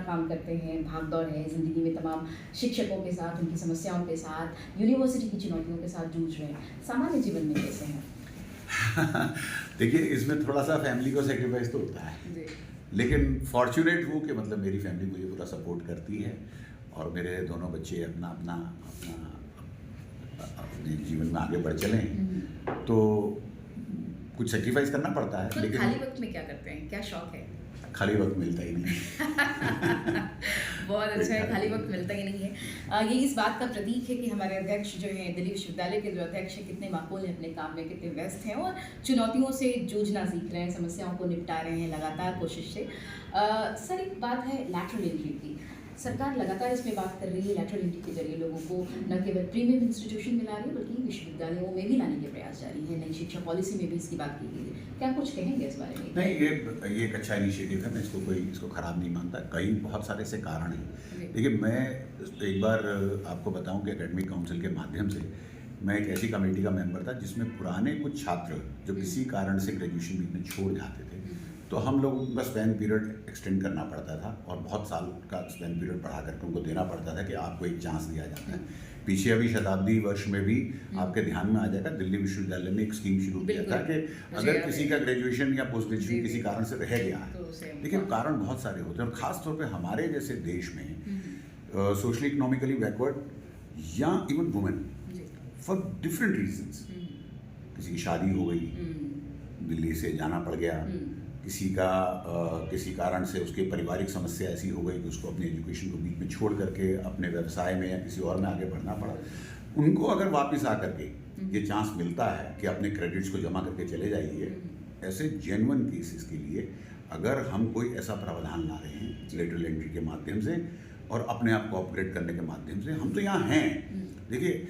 काम करते हैं, भाग दौड़ है ज़िंदगी में, तमाम शिक्षकों के साथ, उनकी समस्याओं के साथ, यूनिवर्सिटी की चुनौतियों के साथ जूझ रहे हैं, सामान्य जीवन में कैसे हैं? देखिए, इसमें थोड़ा सा फैमिली को सेक्रीफाइस तो होता है जी। लेकिन फॉर्चुनेट हूँ कि मतलब मेरी फैमिली मुझे पूरा सपोर्ट करती है और मेरे दोनों बच्चे अपना अपना अपना अपने जीवन में आगे बढ़ चले हैं। तो कुछ सेक्रीफाइस करना पड़ता है, तो लेकिन खाली वक्त में क्या करते हैं, क्या शौक है? खाली वक्त मिलता ही नहीं। बहुत अच्छा है, खाली वक्त मिलता ही नहीं है। ये इस बात का प्रतीक है कि हमारे अध्यक्ष जो हैं, दिल्ली विश्वविद्यालय के जो अध्यक्ष हैं, कितने माकूल हैं अपने काम में, कितने व्यस्त हैं और चुनौतियों से जूझना सीख रहे हैं, समस्याओं को निपटा रहे हैं लगातार कोशिश से। सर, एक बात है लैटरल एंट्री की। सरकार लगातार इसमें बात कर रही है, लैटरल एंट्री के जरिए लोगों को न केवल प्रीमियम इंस्टीट्यूशन में ला रही है बल्कि विश्वविद्यालयों में भी लाने के प्रयास जारी है। नई शिक्षा पॉलिसी में भी इसकी बात की गई है। क्या कुछ कहेंगे इस बारे में? नहीं, ये एक अच्छा इनिशिएटिव है, मैं इसको खराब नहीं मानता। कई बहुत सारे से कारण हैं। देखिए, मैं एक बार आपको बताऊं कि एकेडमिक काउंसिल के माध्यम से मैं एक ऐसी कमेटी का मेंबर था जिसमें पुराने कुछ छात्र जो किसी कारण से ग्रेजुएशन बीच में छोड़ जाते थे, तो हम लोगों का स्पैन पीरियड एक्सटेंड करना पड़ता था और बहुत साल का स्पैन पीरियड बढ़ा करके उनको देना पड़ता था कि आपको एक चांस दिया जाता है। पीछे अभी शताब्दी वर्ष में भी आपके ध्यान में आ जाएगा, दिल्ली विश्वविद्यालय में एक स्कीम शुरू किया था कि अगर किसी का ग्रेजुएशन या पोस्ट ग्रेजुएशन किसी कारण से रह गया है, देखिए कारण बहुत सारे होते हैं और ख़ासतौर पे हमारे जैसे देश में सोशली इकोनॉमिकली बैकवर्ड या even women for different reasons, किसी की शादी हो गई, दिल्ली से जाना पड़ गया, किसी का किसी कारण से उसके पारिवारिक समस्या ऐसी हो गई कि उसको अपनी एजुकेशन को बीच में छोड़ करके अपने व्यवसाय में या किसी और में आगे बढ़ना पड़ा, उनको अगर वापस आ करके ये चांस मिलता है कि अपने क्रेडिट्स को जमा करके चले जाइए, ऐसे जेन्युइन केसेस के लिए अगर हम कोई ऐसा प्रावधान ला रहे हैं लेटरल एंट्री के माध्यम से और अपने आप को अपग्रेड करने के माध्यम से, हम तो यहाँ हैं। देखिए,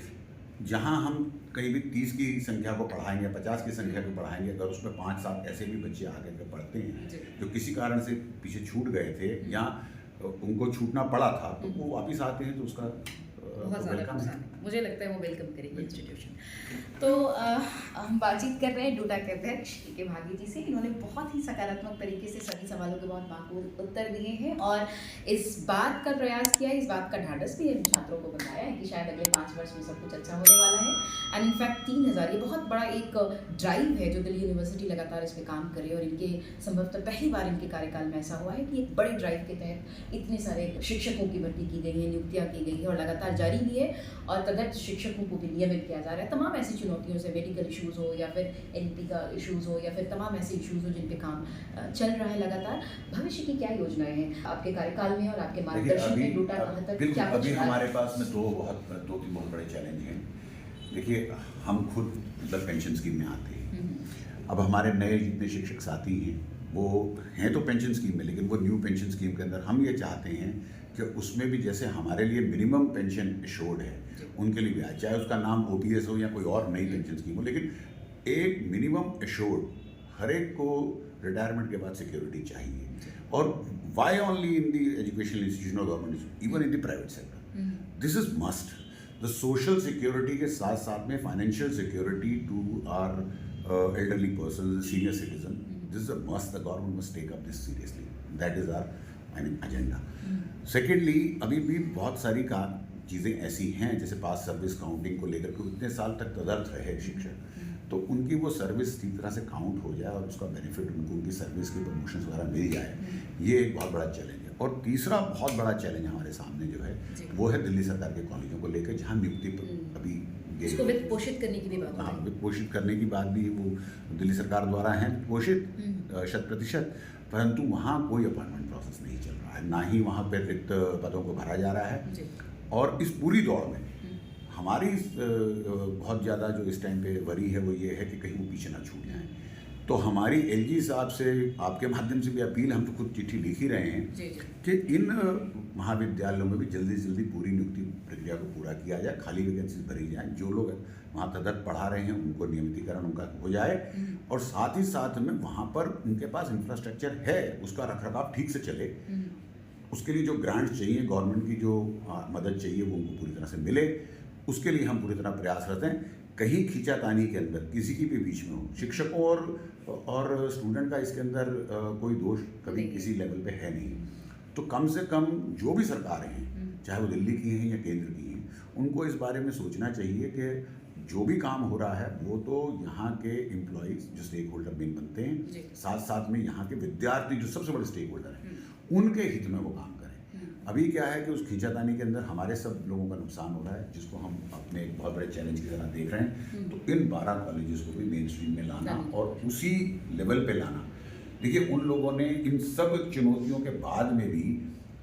जहाँ हम कहीं भी 30 की संख्या को पढ़ाएंगे, 50 की संख्या को पढ़ाएंगे, अगर उसमें 5-7 ऐसे भी बच्चे आगे के पढ़ते हैं जो किसी कारण से पीछे छूट गए थे या उनको छूटना पड़ा था, तो वो वापस आते हैं तो उसका बहुत ज़्यादा नुकसान है। मुझे लगता है वो वेलकम करेंगे इंस्टीट्यूशन। तो हम बातचीत कर रहे हैं डूडा के अध्यक्ष के भागी जी से। इन्होंने बहुत ही सकारात्मक तरीके से सभी सवालों के बहुत माकूल उत्तर दिए हैं और इस बात का प्रयास किया, इस बात का ढाढ़स भी छात्रों को बताया है कि शायद अगले 5 वर्ष में सब कुछ अच्छा होने वाला है। एंड इनफैक्ट 3000 ये बहुत बड़ा एक ड्राइव है जो दिल्ली यूनिवर्सिटी लगातार इस पर काम करे और इनके संभवतः पहली बार इनके कार्यकाल में ऐसा हुआ है कि एक बड़े ड्राइव के तहत इतने सारे शिक्षकों की भर्ती की गई है, नियुक्तियाँ की गई है और लगातार जारी भी है और तदर्थ शिक्षकों को भी नियमित किया जा रहा है। तमाम ऐसी चुनौतियों से, मेडिकल इश्यूज़ हो या फिर एनपी का इश्यूज़ हो या फिर तमाम ऐसे इश्यूज़ हो जिन पे काम चल रहा है लगातार। भविष्य की क्या योजनाएं हैं आपके कार्यकाल में और आपके मार्गदर्शन में? डूडा कहाँ तक क्या कुछ अभी हमारे पास में दो तीन बहुत बड़े चैलेंज हैं। देखिए, हम खुद मतलब पेंशन स्कीम में आते हैं। अब हमारे नए जितने शिक्षक साथी हैं वो हैं तो पेंशन स्कीम में, लेकिन वो न्यू पेंशन स्कीम के अंदर हम ये चाहते हैं कि उसमें भी जैसे हमारे लिए मिनिमम पेंशन एश्योर्ड है, उनके लिए भी आए, चाहे उसका नाम ओपीएस हो या कोई और नई पेंशन स्कीम हो, लेकिन एक मिनिमम एश्योर्ड हर एक को रिटायरमेंट के बाद सिक्योरिटी चाहिए। और why only in the educational institution of government, even in the private sector, this is must. The social security के साथ साथ में financial security to our elderly person, senior citizen, this is a must. The government must take up this seriously, that is our agenda. Secondly, अभी भी बहुत सारी चीज़ें ऐसी हैं जैसे पास सर्विस काउंटिंग को लेकर के इतने साल तक तदर्थ रहे शिक्षक, तो उनकी वो सर्विस ठीक तरह से काउंट हो जाए और उसका बेनिफिट उनको उनकी सर्विस की प्रमोशन वगैरह मिल जाए, ये एक बहुत बड़ा चैलेंज है। और तीसरा बहुत बड़ा चैलेंज हमारे सामने जो है वो है दिल्ली सरकार के कॉलेजों को लेकर, जहाँ नियुक्ति अभी इसको वित्त पोषित करने की भी बात है। हाँ, वित्त पोषित करने की बात भी वो दिल्ली सरकार द्वारा है पोषित 100%, परंतु वहाँ कोई अपॉइंटमेंट प्रोसेस नहीं चल रहा है, ना ही वहाँ पर रिक्त पदों को भरा जा रहा है। और इस पूरी दौड़ में हमारी बहुत ज़्यादा जो इस टाइम पे वरी है वो ये है कि कहीं वो पीछे ना छूट जाए। तो हमारी एलजी साहब से आपके माध्यम से भी अपील, हम तो खुद चिट्ठी लिख ही रहे हैं कि इन महाविद्यालयों में भी जल्दी से जल्दी पूरी नियुक्ति प्रक्रिया को पूरा किया जाए, खाली वैकेंसीज भरी जाए, जो लोग वहाँ तदर्थ पढ़ा रहे हैं उनको नियमितीकरण उनका हो जाए और साथ ही साथ में वहाँ पर उनके पास इंफ्रास्ट्रक्चर है, उसका रखरखाव ठीक से चले, उसके लिए जो ग्रांट चाहिए, गवर्नमेंट की जो मदद चाहिए वो उनको पूरी तरह से मिले, उसके लिए हम पूरी तरह प्रयासरत हैं। कहीं खींचातानी के अंदर किसी की भी बीच में हो, शिक्षकों और स्टूडेंट का इसके अंदर कोई दोष कभी किसी लेवल पे है नहीं। तो कम से कम जो भी सरकारें हैं, चाहे वो दिल्ली की हैं या केंद्र की हैं, उनको इस बारे में सोचना चाहिए कि जो भी काम हो रहा है वो तो यहाँ के एम्प्लॉयज़ जो स्टेक होल्डर मेन बनते हैं, साथ साथ में यहाँ के विद्यार्थी जो सबसे बड़े स्टेक होल्डर हैं, उनके हित में वो काम करें। अभी क्या है कि उस खींचातानी के अंदर हमारे सब लोगों का नुकसान हो रहा है, जिसको हम अपने एक बहुत बड़े चैलेंज की तरह देख रहे हैं। तो इन 12 कॉलेजेस को भी मेन स्ट्रीम में लाना और उसी लेवल पे लाना। देखिए, उन लोगों ने इन सब चुनौतियों के बाद में भी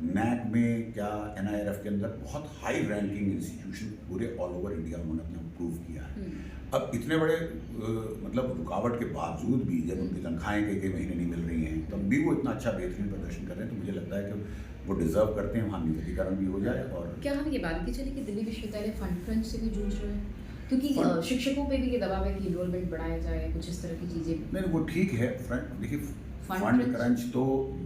नैक में क्या NIRF के अंदर बहुत हाई रैंकिंग इंस्टीट्यूशन पूरे ऑल ओवर इंडिया उन्होंने अपना प्रूव किया है। अब इतने बड़े मतलब रुकावट के बावजूद भी जब उनकी तनख्वाहें कई महीने नहीं मिल रही हैं, तब भी वो इतना अच्छा बेहतरीन प्रदर्शन कर रहे हैं, तो मुझे लगता है कि वो डिजर्व करते हैं वहाँ नियमितीकरण भी हो जाए। और क्या हम ये बात की चले कि दिल्ली विश्वविद्यालय फंड क्रंच से भी जूझ रहे हैं, क्योंकि शिक्षकों पे भी ये दबाव है कि इनरोलमेंट बढ़ाया जाए, कुछ इस तरह की चीज़ें। नहीं, वो ठीक है। देखिए, फंड क्रंच तो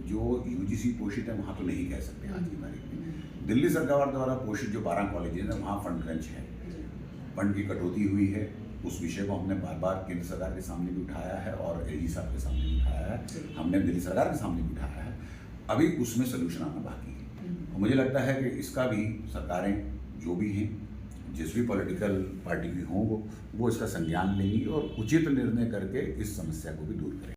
जो UGC पोषित है वहाँ तो नहीं कह सकते आज की तारीख में। दिल्ली सरकार द्वारा पोषित जो 12 कॉलेजेस हैं वहाँ फंड क्रंच है, फंड की कटौती हुई है। उस विषय को हमने बार बार केंद्र सरकार के सामने भी उठाया है और LG साहब के सामने भी उठाया है, हमने दिल्ली सरकार के सामने भी उठाया है। अभी उसमें सोल्यूशन आना बाकी है। मुझे लगता है कि इसका भी सरकारें जो भी हैं, जिस भी पॉलिटिकल पार्टी की हों, वो इसका संज्ञान लेंगी और उचित निर्णय करके इस समस्या को भी दूर करेंगी।